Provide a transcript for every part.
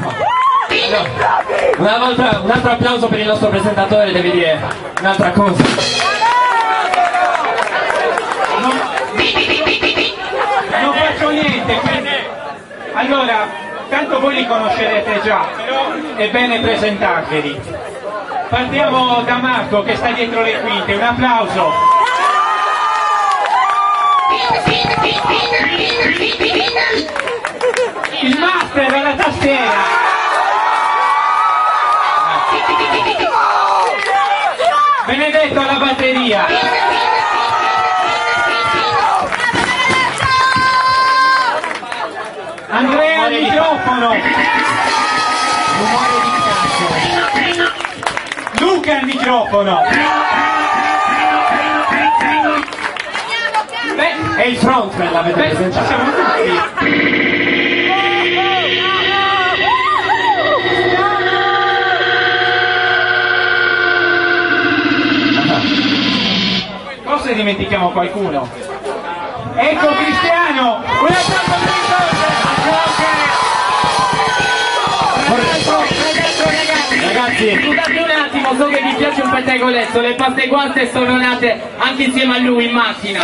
No. Un altro applauso per il nostro presentatore, deve dire un'altra cosa. Non faccio niente, quindi... Allora, tanto voi li conoscerete già, però è bene presentarveli. Partiamo da Marco che sta dietro le quinte, un applauso. Il master alla tastiera. Benedetto alla batteria. Andrea al microfono. Rumore di cazzo. Luca al microfono. Beh, E il frontman l'avete presentato. siamo tutti. Forse dimentichiamo qualcuno. Ecco Cristiano! Un applauso per Ragazzi, Scusate un attimo, so che vi piace un pettegolezzo, le paste guaste sono nate anche insieme a lui in macchina.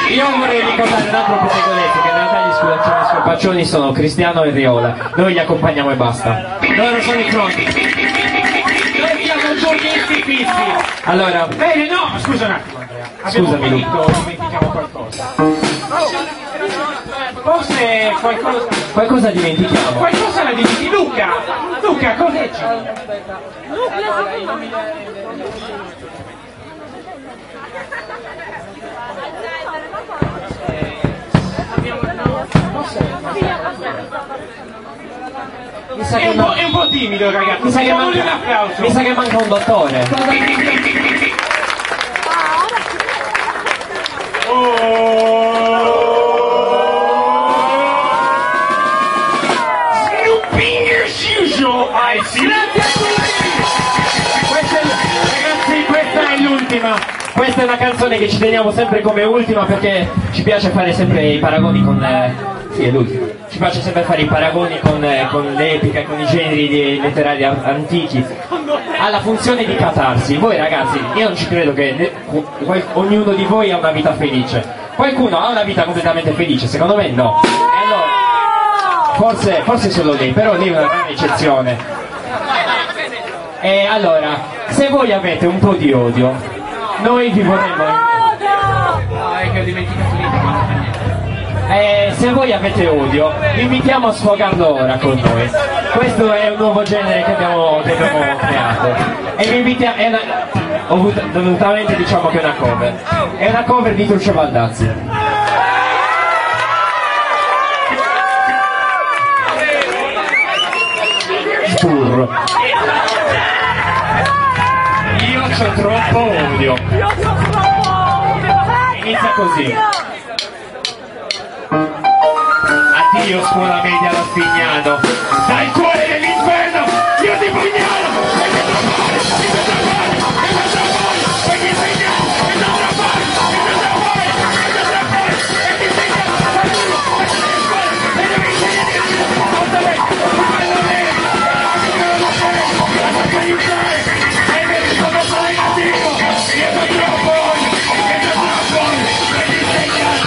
io vorrei ricordare un altro pettegolezzo, che in realtà gli sculaccioni sono Cristiano e Riola. Noi li accompagniamo e basta. Loro sono i fronti. Noi siamo giornisti fissi. Allora, Bene, no, scusa un attimo Andrea. Abbiamo Scusami, finito, dimentichiamo qualcosa. Forse qualcosa dimentichiamo. qualcosa la dimentichi. Luca, correggi. Mi sa È che, un po' timido ragazzi, mi sa che diamogli un manca, applauso. mi sa che manca un dottore. Snooping as usual, I see. Ragazzi, questa è l'ultima. Questa è una canzone che ci teniamo sempre come ultima perché ci piace fare sempre i paragoni con... sì, è l'ultima. Ci piace sempre fare i paragoni con l'epica e con i generi letterari antichi. Ha la funzione di catarsi. Voi ragazzi, io non ci credo che ognuno di voi ha una vita felice. Qualcuno ha una vita completamente felice, secondo me no. E allora, forse solo lei, però lei è una grande eccezione. E allora, se voi avete un po' di odio, noi vi vorremmo... No, è che ho dimenticato se voi avete odio, vi invitiamo a sfogarlo ora con noi. Questo è un nuovo genere che abbiamo creato. E vi invitiamo... Volutamente diciamo che è una cover. È una cover di Truccio Baldazzi. Spurro. Io c'ho troppo odio. Inizia così. Addio scuola media da Spignano. Dal cuore dell'inferno io ti pugnalo. E mi trovare, mi trovare, mi trovare, e mi segnalo, e non la fai, e non la fai, e non la fai, e ti segnalo, e tu lo fai, e devi insegnare, non te ne, non te ne, lascia aiutare, e vedi come sono negativo, io sono troppo odio, io sono troppo odio, e ti segnalo,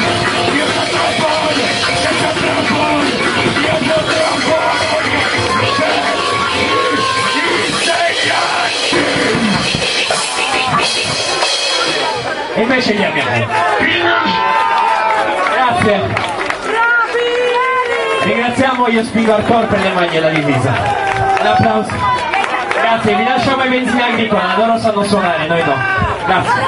io sono troppo odio, io sono troppo odio, io sono troppo odio, e invece li abbiamo. Grazie. Ringraziamo io Spigo Hardcore per le maglie e la divisa. Un applauso. Grazie, vi lasciamo ai benzina agricola, loro sanno suonare, noi no. Grazie.